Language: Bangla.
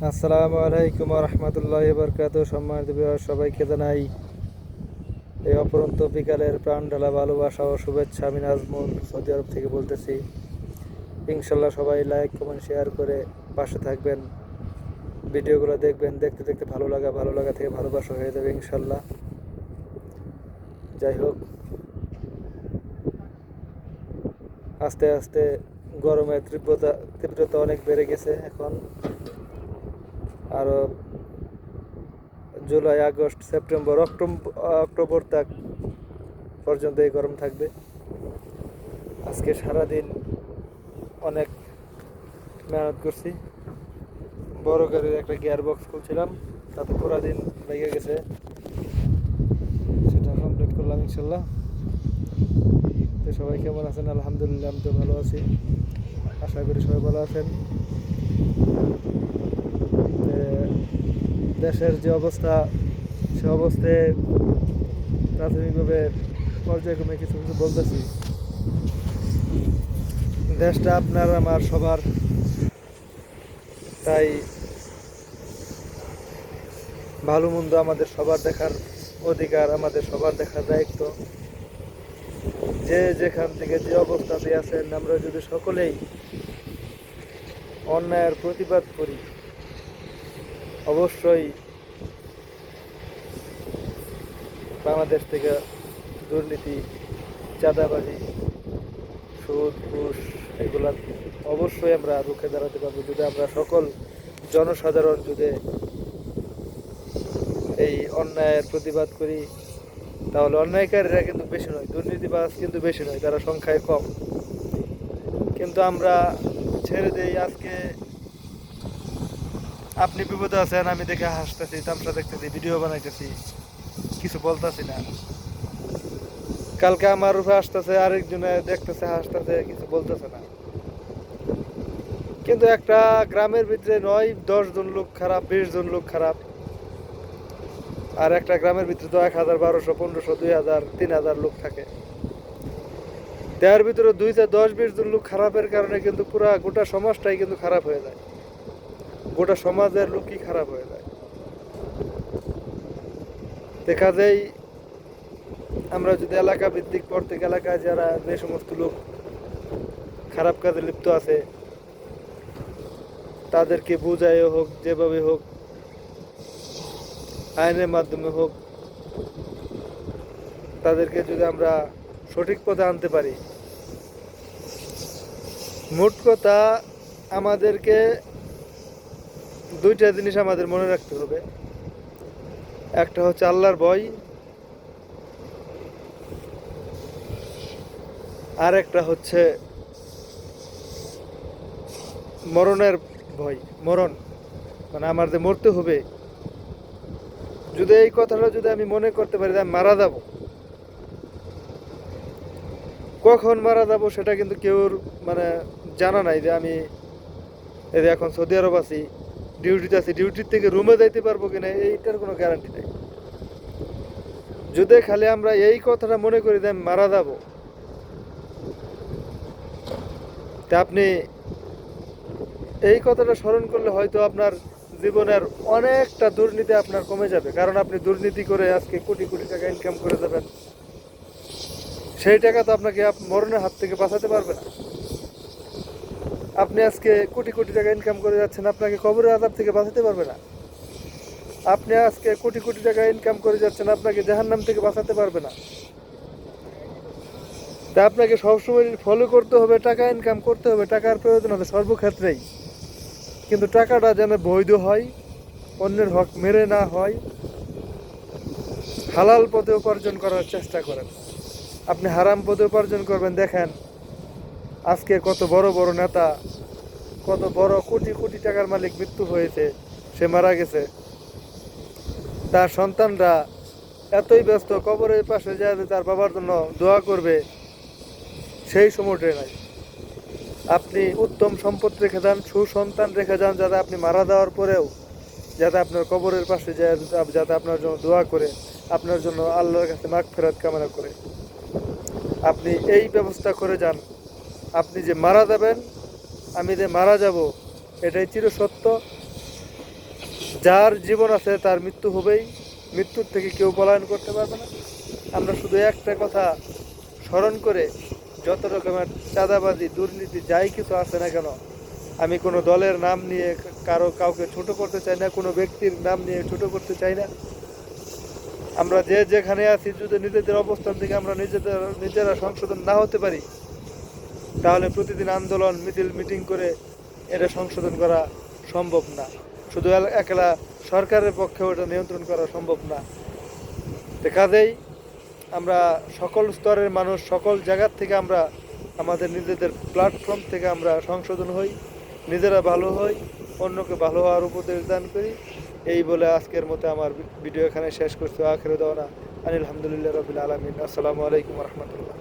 আসসালামু আলাইকুম রহমতুল্লাহি বরকাত। সম্মানিত ভিউয়ার সবাইকে জানাই এই অপরন্ত বিকালের প্রাণ ঢালা ভালোবাসা ও শুভেচ্ছা। আমি নাজমুল সৌদি আরব থেকে বলতেছি। ইনশাল্লাহ সবাই লাইক কমেন্ট শেয়ার করে পাশে থাকবেন, ভিডিওগুলো দেখবেন। দেখতে দেখতে ভালো লাগা থেকে ভালোবাসা হয়ে যাবে ইনশাল্লাহ। যাই হোক, আস্তে আস্তে গরমের তীব্রতা অনেক বেড়ে গেছে। এখন আরও জুলাই, আগস্ট, সেপ্টেম্বর, অক্টোবর তাক পর্যন্ত এই গরম থাকবে। আজকে সারাদিন অনেক মেহনত করছি। বড় গাড়ির একটা গিয়ার বক্স খুলছিলাম, তাতে পুরা দিন লেগে গেছে। সেটা কমপ্লিট করলাম ইনশাল্লাহ। তো সবাই কেমন আছেন? আলহামদুলিল্লাহ, আমি তো ভালো আছি। আশা করি সবাই ভালো আছেন। দেশের যে অবস্থা, সে অবস্থায় প্রাথমিকভাবে পর্যায়ক্রমে কিছু কিছু বলতেছি। দেশটা আপনার আমার সবার, তাই ভালো মন্দ আমাদের সবার দেখার অধিকার, আমাদের সবার দেখার দায়িত্ব। যে যেখান থেকে যে অবস্থাতে আছেন, আমরা যদি সকলেই অন্যায়ের প্রতিবাদ করি, অবশ্যই বাংলাদেশ থেকে দুর্নীতি, চাঁদাবাজি, সুদ, ঘুষ এগুলা অবশ্যই আমরা রুখে দাঁড়াতে পারবো যদি আমরা সকল জনসাধারণ যদি এই অন্যায়ের প্রতিবাদ করি। তাহলে অন্যায়কারীরা কিন্তু বেশি নয়, দুর্নীতিবাজ কিন্তু বেশি নয়, তারা সংখ্যায় কম। কিন্তু আমরা ছেড়ে দেই। আজকে আপনি বিপদে আছেন, আমি দেখে হাসতেছি, তামসা দেখতেছি, ভিডিও বানাইতেছি, কিছু বলতেছি না। কালকে আমার রূপে আসতেছে, আরেকজনে দেখতেছে, হাসতেছে, কিছু বলতেছে না। কিন্তু একটা গ্রামের ভিতরে নয় 10 জন লোক খারাপ, 20 জন লোক খারাপ, আর একটা গ্রামের ভিতরে তো 1000, 1200, 1500, 2000, 3000 লোক থাকে। তার ভিতরে 10-20 জন লোক খারাপের কারণে কিন্তু পুরা গোটা সমাজটাই কিন্তু খারাপ হয়ে যায়। গোটা সমাজের লোকই খারাপ হয়ে যায়। দেখা যায় আমরা যদি এলাকা ভিত্তিক, প্রত্যেক এলাকায় যারা যে সমস্ত লোক খারাপ কাজে লিপ্ত আছে, তাদেরকে বুঝাই হোক, যেভাবে হোক, আইনের মাধ্যমে হোক, তাদেরকে যদি আমরা সঠিক পথে আনতে পারি। মোট কথা, আমাদেরকে দুইটা জিনিস আমাদের মনে রাখতে হবে। একটা হচ্ছে আল্লাহর ভয়, আর একটা হচ্ছে মরণের ভয়। মরণ মানে আমার যে মরতে হবে, যদি এই কথাটা যদি আমি মনে করতে পারি যে আমি মারা যাব, কখন মারা যাব সেটা কিন্তু কেউর মানে জানা নাই। যে আমি এই যে এখন সৌদি আরব আছি, ডিউটিতে আছি, ডিউটির থেকে রুমে যাইতে পারবো কিনা এইটার কোনো গ্যারান্টি নেই। যদি খালি আমরা এই কথাটা মনে করি যে আমি মারা যাব, তা আপনি এই কথাটা স্মরণ করলে হয়তো আপনার জীবনের অনেকটা দুর্নীতি আপনার কমে যাবে। কারণ আপনি দুর্নীতি করে আজকে কোটি কোটি টাকা ইনকাম করে দেবেন, সেই টাকা তো আপনাকে মরণের হাত থেকে বাঁচাতে পারবে না। আপনি আজকে কোটি কোটি টাকা ইনকাম করে যাচ্ছেন, আপনাকে কবরের আযাব থেকে বাঁচাতে পারবে না। আপনি আজকে কোটি কোটি টাকা ইনকাম করে যাচ্ছেন, আপনাকে জাহান্নাম থেকে বাঁচাতে পারবে না। তা আপনাকে সবসময় ফলো করতে হবে, টাকা ইনকাম করতে হবে, টাকার প্রয়োজন হবে সর্বক্ষেত্রেই। কিন্তু টাকাটা যেন বৈধ হয়, অন্যের হক মেরে না হয়, হালাল পথে উপার্জন করার চেষ্টা করেন। আপনি হারাম পথে উপার্জন করবেন, দেখেন আজকে কত বড় বড় নেতা, কত বড় কোটি কোটি টাকার মালিক মৃত্যু হয়েছে, সে মারা গেছে। তার সন্তানরা এতই ব্যস্ত কবরের পাশে যায় তার বাবার জন্য দোয়া করবে, সেই সময়টা নাই। আপনি উত্তম সম্পদ রেখে যান, সুসন্তান রেখে যান, যাতে আপনি মারা যাওয়ার পরেও যাতে আপনার কবরের পাশে যায়, যাতে আপনার জন্য দোয়া করে, আপনার জন্য আল্লাহর কাছে মাগফিরাত কামনা করে। আপনি এই ব্যবস্থা করে যান। আপনি যে মারা যাবেন, আমি যে মারা যাব, এটাই চিরসত্য। যার জীবন আছে তার মৃত্যু হবেই, মৃত্যুর থেকে কেউ পলায়ন করতে পারবে না। আমরা শুধু একটা কথা স্মরণ করে যত রকমের চাঁদাবাজি দুর্নীতি যাই কিছু আছে না কেন, আমি কোনো দলের নাম নিয়ে কাউকে ছোট করতে চাই না, কোনো ব্যক্তির নাম নিয়ে ছোট করতে চাই না। আমরা যে যেখানে আছি যদি নিজেদের অবস্থান থেকে আমরা নিজেরা সংশোধন না হতে পারি, তাহলে প্রতিদিন আন্দোলন মিছিল মিটিং করে এটা সংশোধন করা সম্ভব না। শুধু একলা সরকারের পক্ষেও এটা নিয়ন্ত্রণ করা সম্ভব না। তো কাজেই আমরা সকল স্তরের মানুষ সকল জায়গার থেকে আমরা আমাদের নিজেদের প্ল্যাটফর্ম থেকে আমরা সংশোধন হই, নিজেরা ভালো হই, অন্যকে ভালো হওয়ার উপদেশ দান করি। এই বলে আজকের মতো আমার ভিডিও এখানে শেষ করছি। আখির দাওয়ানা আলহামদুলিল্লাহ রাব্বিল আলামিন। আসসালামু আলাইকুম ওয়া রাহমাতুল্লাহ।